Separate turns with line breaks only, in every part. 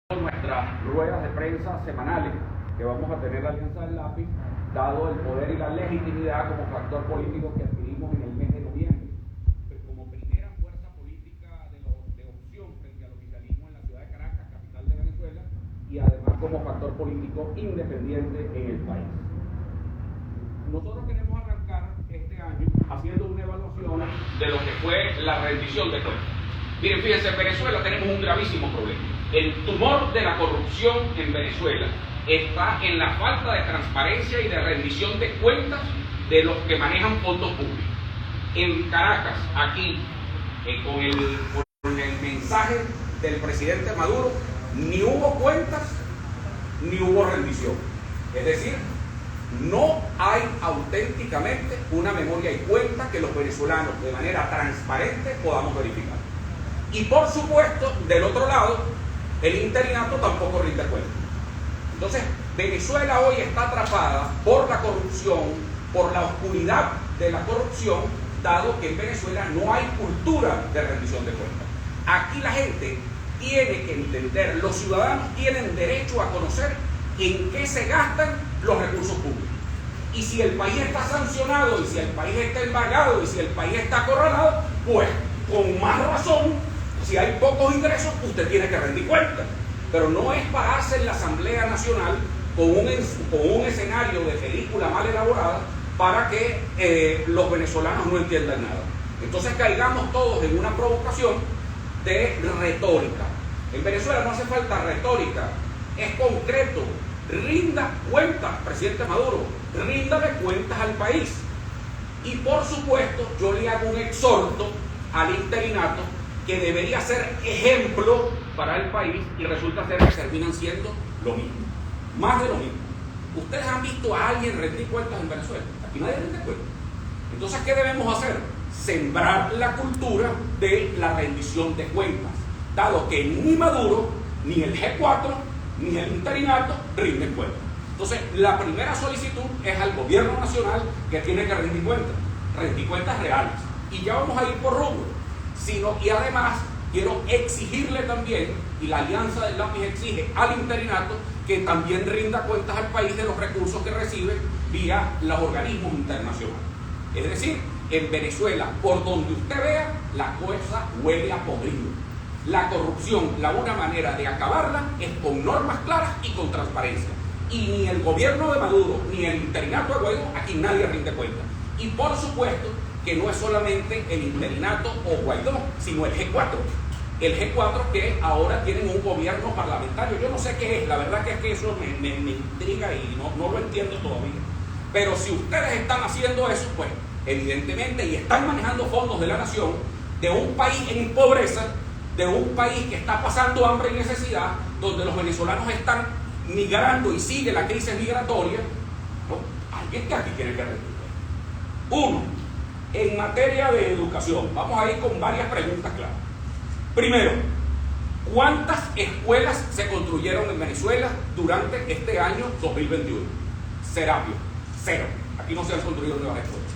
Nuestras ruedas de prensa semanales que vamos a tener la Alianza del Lápiz, dado el poder y la legitimidad como factor político que adquirimos en el mes de noviembre, pues como primera fuerza política de opción frente al oficialismo en la ciudad de Caracas, capital de Venezuela, y además como factor político independiente en el país. Nosotros queremos arrancar este año haciendo una evaluación de lo que fue la rendición de cuentas. Miren, fíjense, en Venezuela tenemos un gravísimo problema. El tumor de la corrupción en Venezuela está en la falta de transparencia y de rendición de cuentas de los que manejan fondos públicos. En Caracas, aquí, con el mensaje del presidente Maduro, ni hubo cuentas, ni hubo rendición. Es decir, no hay auténticamente una memoria y cuenta que los venezolanos de manera transparente podamos verificar. Y por supuesto, del otro lado, el interinato tampoco rinde cuenta. Entonces, Venezuela hoy está atrapada por la corrupción, por la oscuridad de la corrupción, dado que en Venezuela no hay cultura de rendición de cuentas. Aquí la gente tiene que entender, los ciudadanos tienen derecho a conocer en qué se gastan los recursos públicos. Y si el país está sancionado, y si el país está embargado, y si el país está acorralado, pues con más razón, si hay pocos ingresos, usted tiene que rendir cuentas. Pero no es pararse en la Asamblea Nacional con un escenario de película mal elaborada para que los venezolanos no entiendan nada. Entonces caigamos todos en una provocación de retórica. En Venezuela no hace falta retórica, es concreto. Rinda cuentas, presidente Maduro, ríndale cuentas al país. Y por supuesto, yo le hago un exhorto al interinato que debería ser ejemplo para el país y resulta ser que terminan siendo lo mismo, más de lo mismo. ¿Ustedes han visto a alguien rendir cuentas en Venezuela? Aquí nadie rinde cuentas. Entonces, ¿qué debemos hacer? Sembrar la cultura de la rendición de cuentas, dado que ni Maduro, ni el G4, ni el interinato rinden cuentas. Entonces, la primera solicitud es al gobierno nacional que tiene que rendir cuentas reales. Y ya vamos a ir por rubro. Y además quiero exigirle también, y la Alianza del Lápiz exige al interinato, que también rinda cuentas al país de los recursos que recibe vía los organismos internacionales. Es decir, en Venezuela, por donde usted vea, la cosa huele a podrido. La corrupción, la una manera de acabarla es con normas claras y con transparencia. Y ni el gobierno de Maduro, ni el interinato de Guaidó, aquí nadie rinde cuentas. Y por supuesto, que no es solamente el interinato o Guaidó, sino el G4. El G4 que ahora tienen un gobierno parlamentario. Yo no sé qué es, la verdad que es que eso me intriga y no lo entiendo todavía. Pero si ustedes están haciendo eso, pues evidentemente, y están manejando fondos de la nación, de un país en pobreza, de un país que está pasando hambre y necesidad, donde los venezolanos están migrando y sigue la crisis migratoria, ¿no? Alguien que aquí tiene que rendir. Uno, en materia de educación, vamos a ir con varias preguntas claras. Primero, ¿cuántas escuelas se construyeron en Venezuela durante este año 2021? Serapio, cero. Aquí no se han construido nuevas escuelas.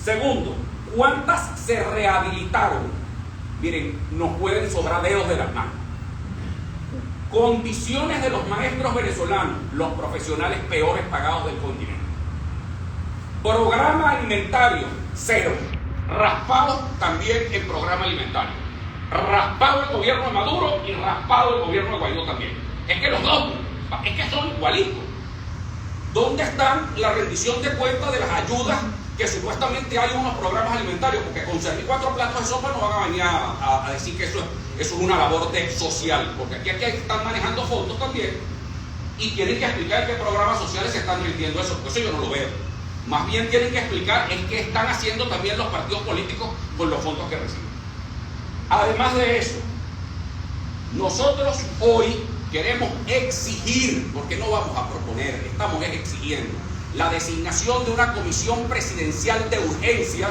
Segundo, ¿cuántas se rehabilitaron? Miren, nos pueden sobrar dedos de las manos. Condiciones de los maestros venezolanos, los profesionales peores pagados del continente. Programa alimentario, cero. Raspado también el programa alimentario. Raspado el gobierno de Maduro y raspado el gobierno de Guaidó también. Es que los dos, es que son igualitos. ¿Dóndde están la rendición de cuentas de las ayudas que supuestamente hay unos programas alimentarios? Porque con servir 4 platos de sopa no van a venir a decir que eso es una labor social. Porque aquí están manejando fondos también y tienen que explicar qué programas sociales se están rindiendo eso. Por eso yo no lo veo. Más bien tienen que explicar es qué están haciendo también los partidos políticos con los fondos que reciben. Además de eso, nosotros hoy queremos exigir, porque no vamos a proponer, estamos exigiendo la designación de una comisión presidencial de urgencia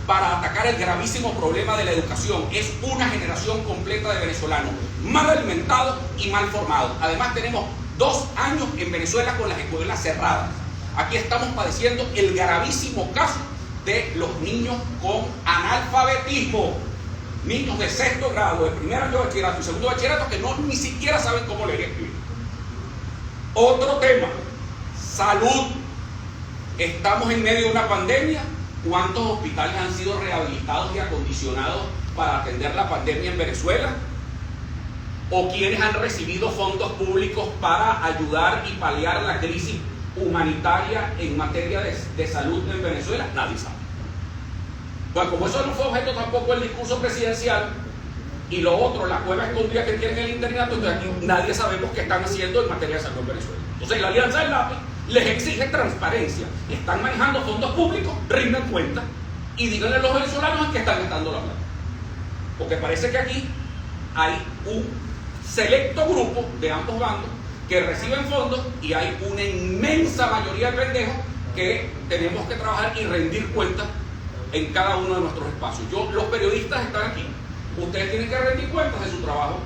para atacar el gravísimo problema de la educación. Es una generación completa de venezolanos mal alimentados y mal formados. Además tenemos 2 años en Venezuela con las escuelas cerradas. Aquí estamos padeciendo el gravísimo caso de los niños con analfabetismo. niños de sexto grado, de primer año de bachillerato y segundo de bachillerato que ni siquiera saben cómo leer y escribir. Otro tema, salud. Estamos en medio de una pandemia. ¿Cuántos hospitales han sido rehabilitados y acondicionados para atender la pandemia en Venezuela? ¿O quienes han recibido fondos públicos para ayudar y paliar la crisis humanitaria en materia de salud en Venezuela? Nadie sabe. Bueno, como eso no fue objeto tampoco del discurso presidencial, y lo otro, la cueva escondida que tienen el interinato, entonces aquí nadie sabemos qué están haciendo en materia de salud en Venezuela. Entonces la Alianza del Lápiz les exige transparencia. Están manejando fondos públicos, rindan cuenta y díganle a los venezolanos en qué están gastando la plata. Porque parece que aquí hay un selecto grupo de ambos bandos que reciben fondos y hay una inmensa mayoría de pendejos que tenemos que trabajar y rendir cuentas en cada uno de nuestros espacios. Los periodistas están aquí. Ustedes tienen que rendir cuentas de su trabajo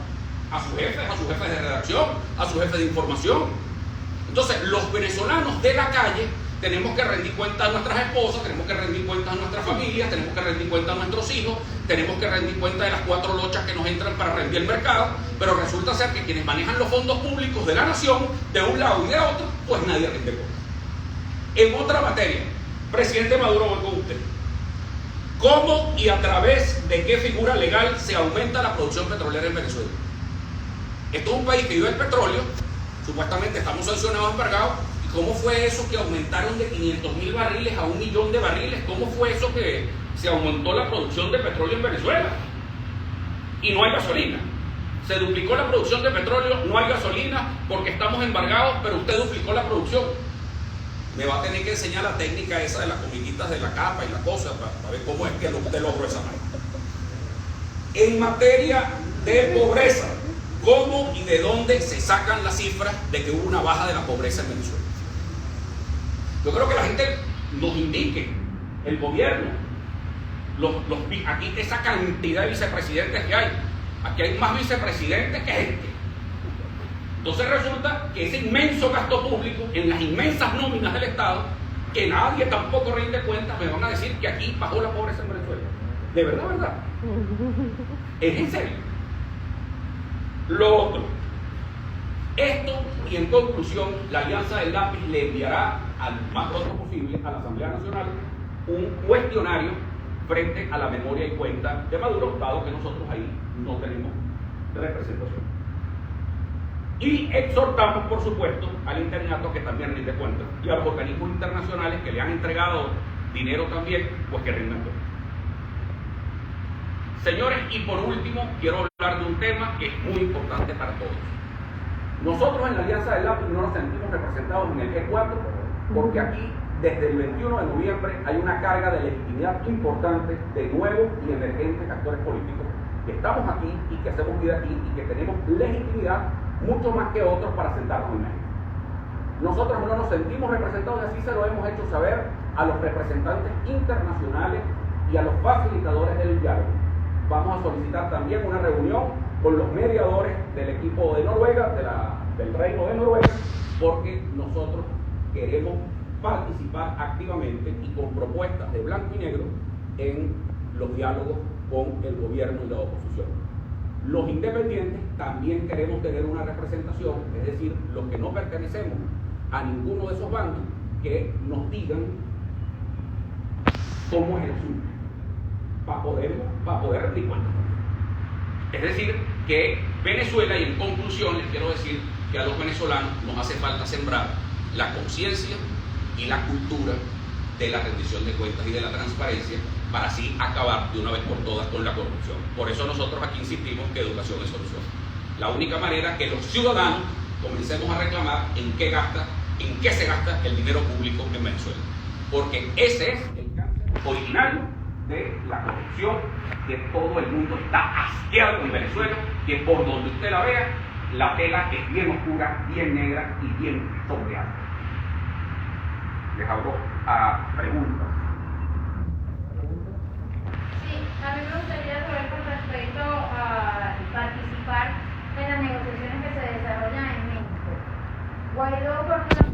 a sus jefes de redacción, a sus jefes de información. Entonces, los venezolanos de la calle tenemos que rendir cuentas a nuestras esposas, tenemos que rendir cuentas a nuestras familias, tenemos que rendir cuentas a nuestros hijos, tenemos que rendir cuentas de las 4 lochas que nos entran para rendir el mercado, pero resulta ser que quienes manejan los fondos públicos de la nación, de un lado y de otro, pues nadie rinde cuentas. En otra materia, presidente Maduro, voy con usted. ¿Cómo y a través de qué figura legal se aumenta la producción petrolera en Venezuela? Esto es un país que vive el petróleo, supuestamente estamos sancionados, embargados. ¿Y cómo fue eso que aumentaron de 500.000 barriles a 1 millón de barriles? ¿Cómo fue eso que se aumentó la producción de petróleo en Venezuela? Y no hay gasolina. Se duplicó la producción de petróleo, no hay gasolina porque estamos embargados, pero usted duplicó la producción. Me va a tener que enseñar la técnica esa de las comiquitas de la capa y la cosa para ver cómo es que usted logró esa manera. En materia de pobreza, ¿cómo y de dónde se sacan las cifras de que hubo una baja de la pobreza en Venezuela? Yo creo que la gente nos indique, el gobierno, aquí esa cantidad de vicepresidentes que hay. Aquí hay más vicepresidentes que gente. Entonces resulta que ese inmenso gasto público en las inmensas nóminas del Estado, que nadie tampoco rinde cuentas, me van a decir que aquí bajó la pobreza en Venezuela. ¿De verdad, verdad? ¿Es en serio? Lo otro, esto y en conclusión, la Alianza del Lápiz le enviará al más pronto posible a la Asamblea Nacional un cuestionario frente a la memoria y cuenta de Maduro, dado que nosotros ahí no tenemos representación. Y exhortamos, por supuesto, al interinato que también rinde cuentas y a los organismos internacionales que le han entregado dinero también, pues que rindan cuentas. Señores, y por último, quiero hablar de un tema que es muy importante para todos. Nosotros en la Alianza del Lápiz no nos sentimos representados en el G4 porque aquí, desde el 21 de noviembre, hay una carga de legitimidad importante de nuevos y emergentes actores políticos que estamos aquí y que hacemos vida aquí y que tenemos legitimidad mucho más que otros para sentarnos en México. Nosotros no nos sentimos representados y así se lo hemos hecho saber a los representantes internacionales y a los facilitadores del diálogo. Vamos a solicitar también una reunión con los mediadores del equipo de Noruega, del Reino de Noruega, porque nosotros queremos participar activamente y con propuestas de blanco y negro en los diálogos con el gobierno y la oposición. Los independientes también queremos tener una representación, es decir, los que no pertenecemos a ninguno de esos bandos, que nos digan cómo es el asunto, para poder rendir cuentas. Es decir, que Venezuela, y en conclusión les quiero decir que a los venezolanos nos hace falta sembrar la conciencia y la cultura de la rendición de cuentas y de la transparencia para así acabar de una vez por todas con la corrupción. Por eso nosotros aquí insistimos que educación es solución. La única manera que los ciudadanos comencemos a reclamar en qué se gasta el dinero público en Venezuela. Porque ese es el cáncer originario de la corrupción, que todo el mundo está asqueado en Venezuela, que por donde usted la vea, la tela es bien oscura, bien negra y bien sombreada. Les abro a preguntas.
Sí, a mí me gustaría saber con respecto a participar en las negociaciones que se desarrollan en México. Guaidó, por ejemplo,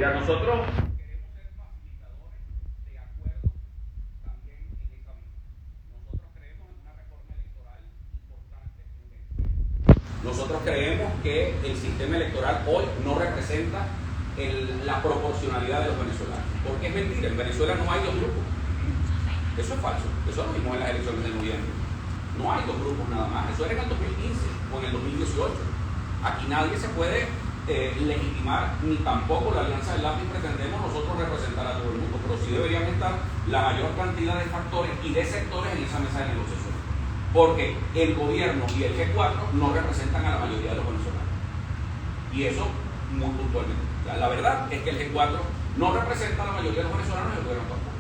Mira, nosotros queremos ser facilitadores de acuerdos también en esa vía. Nosotros creemos en una reforma electoral importante en Venezuela. Nosotros creemos que el sistema electoral hoy no representa la proporcionalidad de los venezolanos. Porque es mentira, en Venezuela no hay dos grupos. Eso es falso. Eso lo vimos en las elecciones de noviembre. No hay dos grupos nada más. Eso era en el 2015 o en el 2018. Aquí nadie se puede legitimar, ni tampoco la Alianza del Lápiz pretendemos nosotros representar a todo el mundo, pero sí deberían estar la mayor cantidad de factores y de sectores en esa mesa de negociación. Porque el gobierno y el G4 no representan a la mayoría de los venezolanos. Y eso muy puntualmente. La verdad es que el G4 no representa a la mayoría de los venezolanos y el gobierno tampoco.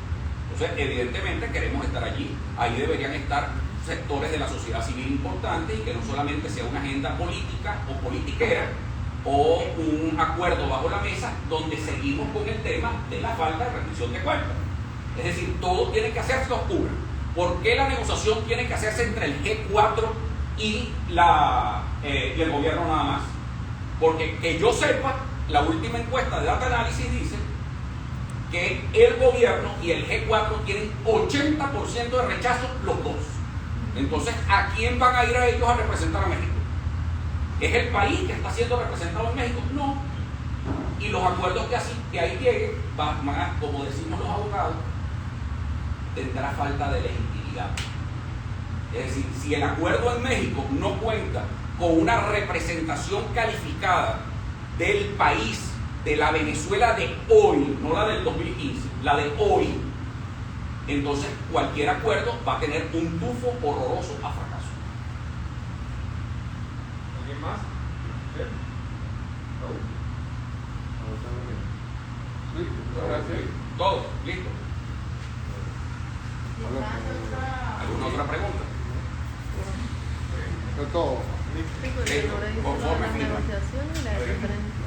Entonces, evidentemente queremos estar allí. Ahí deberían estar sectores de la sociedad civil importantes y que no solamente sea una agenda política o politiquera o un acuerdo bajo la mesa donde seguimos con el tema de la falta de rendición de cuentas. Es decir, todo tiene que hacerse oscuro. ¿Por qué la negociación tiene que hacerse entre el G4 y el gobierno nada más? Porque que yo sepa, la última encuesta de Data Analysis dice que el gobierno y el G4 tienen 80% de rechazo los dos. Entonces, ¿a quién van a ir a ellos a representar a México? ¿Es el país que está siendo representado en México? No. Y los acuerdos que ahí lleguen, como decimos los abogados, tendrá falta de legitimidad. Es decir, si el acuerdo en México no cuenta con una representación calificada del país, de la Venezuela de hoy, no la del 2015, la de hoy, entonces cualquier acuerdo va a tener un tufo horroroso a fracaso.
¿Alguien más? ¿Sí? ¿Sí? Gracias.
Todo, listo. ¿Alguna otra pregunta?
Eso es todo.
Sí, porque no le dicen
Conforme
las
firma.
negociaciones y la diferencia.